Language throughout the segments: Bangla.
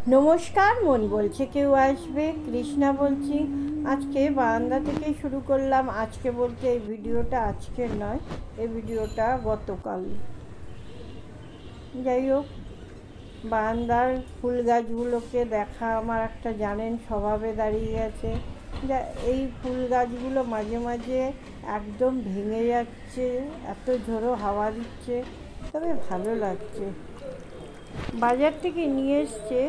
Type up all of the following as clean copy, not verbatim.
নমস্কার, মন বলছে কেউ আসবে, কৃষ্ণা বলছি। আজকে বারান্দা থেকে শুরু করলাম। আজকে বলতে এই ভিডিওটা আজকের নয়, এই ভিডিওটা গতকাল। যাই হোক, বারান্দার ফুল গাছগুলোকে দেখা আমার একটা জানেন স্বভাবে দাঁড়িয়ে গেছে। যা এই ফুল গাছগুলো মাঝে মাঝে একদম ভেঙে যাচ্ছে, এত ঝোড়ো হাওয়া দিচ্ছে, তবে ভালো লাগছে। বাজার থেকে নিয়ে এসছে,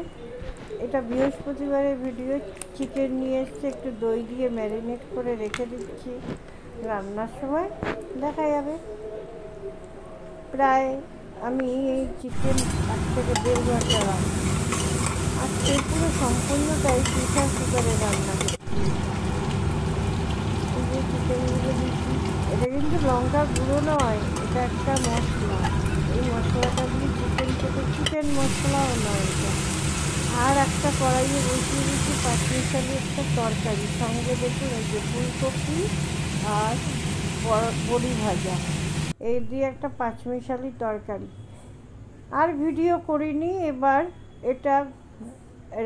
এটা বৃহস্পতিবারের ভিডিও। চিকেন নিয়ে এসছে, একটু দই দিয়ে ম্যারিনেট করে রেখে দিচ্ছি, রান্নার সময় দেখা যাবে। প্রায় আমি এই চিকেন 1 থেকে 1.5 ঘন্টা রান্না, আজকে পুরো সম্পূর্ণটাই প্রেশার কুকারে রান্না করছি। এই যে চিকেনগুলো দিচ্ছি, এটা কিন্তু লঙ্কা গুঁড়ো নয়, এটা একটা মশলা। এই মশলাটা দিয়ে চিকেন মশলাও নয় এটা। আর একটা কড়াইয়ে বসিয়ে দিচ্ছি পাঁচমিশালি একটা তরকারি, সঙ্গে দেখুন এই যে ফুলকপি আর বড়ি ভাজা, এই দিয়ে একটা পাঁচমিশালি তরকারি। আর ভিডিও করিনি এবার, এটা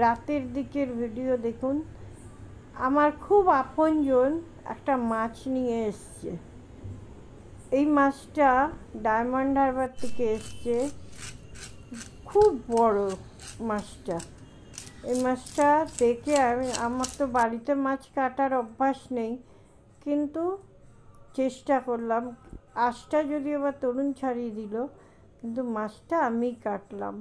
রাতের দিকের ভিডিও। দেখুন, আমার খুব আপনজন একটা মাছ নিয়ে এসছে। এই মাছটা ডায়মন্ড হারবার থেকে এসছে, খুব বড় মাছটা। এই মাছটা দেখে আমার তো বাড়িতে মাছ কাটার অভ্যাস নেই, কিন্তু চেষ্টা করলাম। আঁশটা যদিও বা তরুণ ছাড়িয়ে দিল, কিন্তু মাছটা আমি কাটলাম।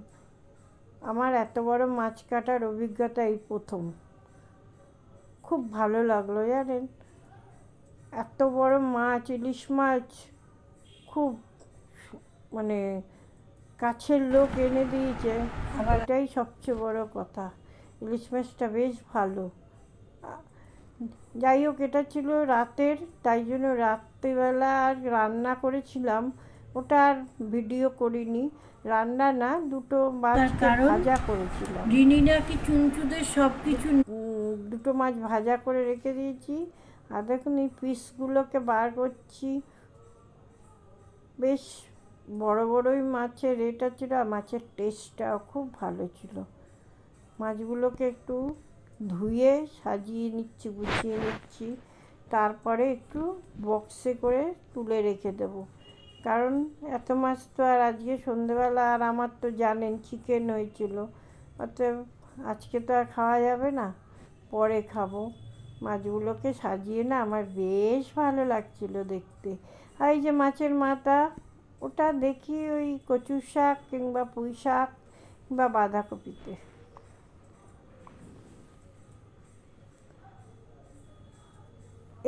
আমার এত বড় মাছ কাটার অভিজ্ঞতা এই প্রথম। খুব ভালো লাগলো জানেন, এত বড় মাছ, ইলিশ মাছ, খুব মানে কাছের লোক এনে দিয়েছে, এটাই সবচেয়ে বড় কথা। ইলিশ মাছটা বেশ ভালো। যাই হোক, এটা ছিল রাতের, তাই জন্য রাত্রিবেলা আর রান্না করেছিলাম, ওটা আর ভিডিও করিনি। রান্না না, দুটো মাছকে ভাজা করেছিলাম। রিনি নাকি চুনচুদের সব কিছু, দুটো মাছ ভাজা করে রেখে দিয়েছি। আর দেখুন এই পিসগুলোকে বার করছি, বেশ বড় বড়ই মাছের রেট ছিল, আর মাছের টেস্টটাও খুব ভালো ছিল। মাছগুলোকে একটু ধুয়ে সাজিয়ে নিচ্ছি, গুছিয়ে নিচ্ছি, তারপরে একটু বক্সে করে তুলে রেখে দেবো। কারণ এত মাছ তো আর আজকে সন্ধেবেলা, আর আমার তো জানেন চিকেন হয়েছিল, অতএব আজকে তো আর খাওয়া যাবে না, পরে খাবো। মাছগুলোকে সাজিয়ে না আমার বেশ ভালো লাগছিল দেখতে। আর এই যে মাছের মাথা, ওটা দেখি ওই কচু শাক কিংবা পুঁই শাক কিংবা বাঁধাকপিতে।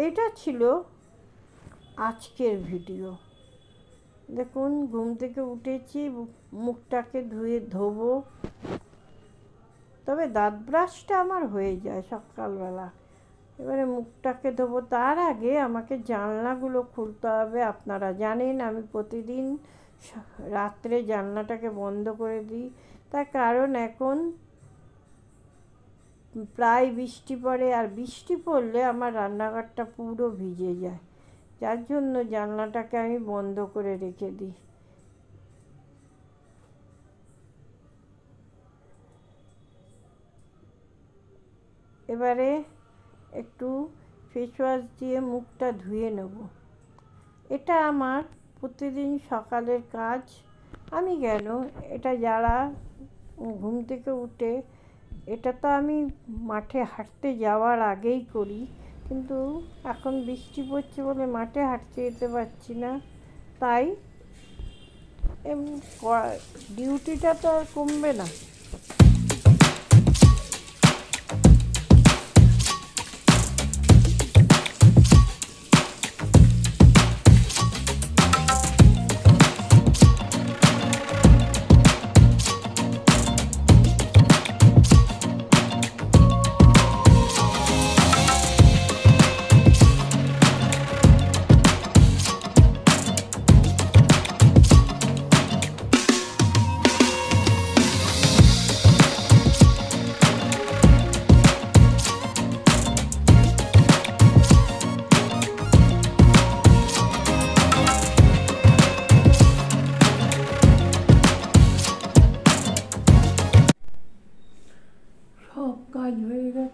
এটা ছিল আজকের ভিডিও। দেখুন, ঘুম থেকে উঠেছি, মুখটাকে ধোবো, তবে দাঁত ব্রাশটা আমার হয়ে যায় সকালবেলা। এবারে মুখটাকে ধোবো, তার আগে আমাকে জানলাগুলো খুলতে হবে। আপনারা জানেন আমি প্রতিদিন রাত্রে জানলাটাকে বন্ধ করে দিই, তার কারণ এখন প্রায় বৃষ্টি পড়ে, আর বৃষ্টি পড়লে আমার রান্নাঘরটা পুরো ভিজে যায়, যার জন্য জানলাটাকে আমি বন্ধ করে রেখে দিই। এবারে একটু ফেস ওয়াশ দিয়ে মুখটা ধুয়ে নেব। এটা আমার প্রতিদিন সকালের কাজ। আমি কেন, এটা যারা ঘুম থেকে উঠে, এটা তো আমি মাঠে হাঁটতে যাওয়ার আগেই করি, কিন্তু এখন বৃষ্টি পড়ছে বলে মাঠে হাঁটতে যেতে পারছি না, তাই ডিউটিটা তো আর কমবে না।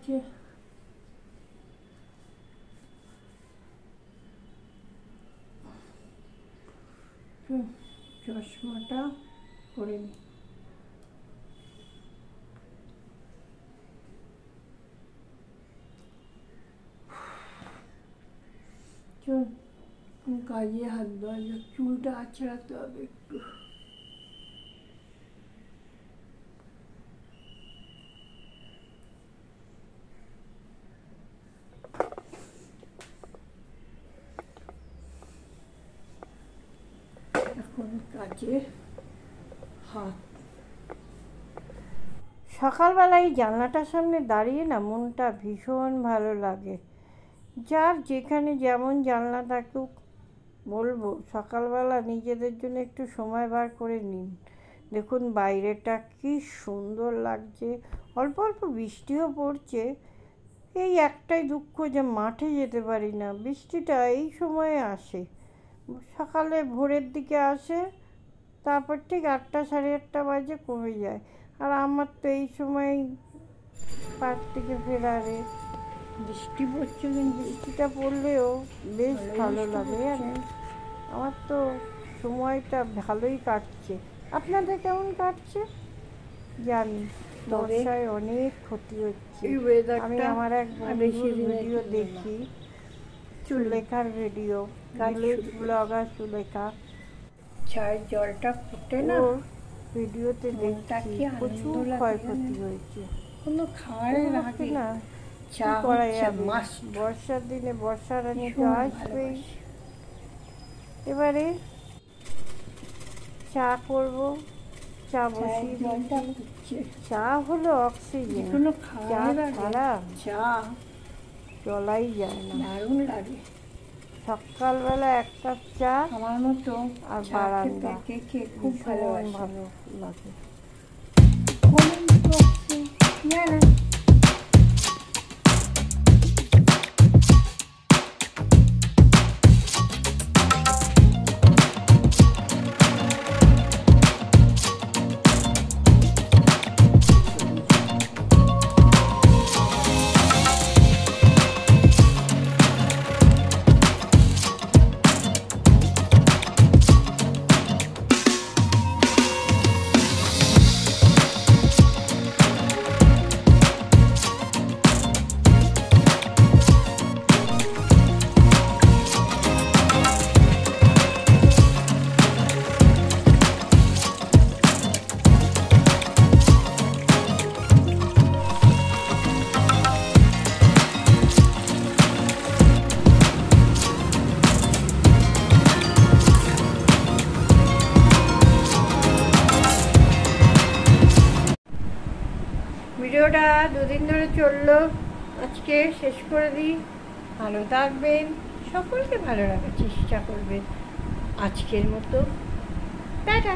আছে। চশমাটা পরে নি। চল কাজে হাত দেওয়া যাক, চুলটা আঁচড়াতে হবে একটু। এখন কাজে হাত। সকালবেলায় জানলাটার সামনে দাঁড়িয়ে না মনটা ভীষণ ভালো লাগে। যার যেখানে যেমন জানলা থাকুক, বলবো সকালবেলা নিজেদের জন্য একটু সময় বার করে নিন। দেখুন বাইরেটা কি সুন্দর লাগছে, অল্প অল্প বৃষ্টিও পড়ছে। এই একটাই দুঃখ যে মাঠে যেতে পারি না, বৃষ্টিটা এই সময়ে আসে, সকালে ভোরের দিকে আসে, তারপর ঠিক 8টা সাড়ে 8টা বাজে কমে যায়। আর আমার তো এই সময় পার্ক থেকে ফেরারে বৃষ্টি পড়ছে, কিন্তু বৃষ্টিটা পড়লেও বেশ ভালো লাগে জানেন। আমার তো সময়টা ভালোই কাটছে। আপনাদের কেমন কাটছে জানি, বর্ষায় অনেক ক্ষতি হচ্ছে। আমি আমার এক বন্ধুর ভিডিও দেখি, সুলেখার ভিডিও, ভিলেজ ব্লগার সুলেখা, চায়ের জলটা ফুটে না, ভিডিওতে দেখছি প্রচুর ক্ষয়ক্ষতি হয়েছে। কোনো খাওয়ারের আগে না চা করা যাবে, বর্ষার দিনে বর্ষা রানী তো আসবেই। এবারে চা করব, চা বসিয়ে দিচ্ছি। চা হলো অক্সিজেন, চা ছাড়া চা চলাই যায় না। দারুণ লাগে সকালবেলা এক কাপ চা আমার মতো, আর বারান্দা খুব ভালো লাগে। ভিডিওটা 2 দিন ধরে চললো, আজকে শেষ করে দিই। ভালো থাকবেন, সকলকে ভালো রাখার চেষ্টা করবেন। আজকের মতো টাটা।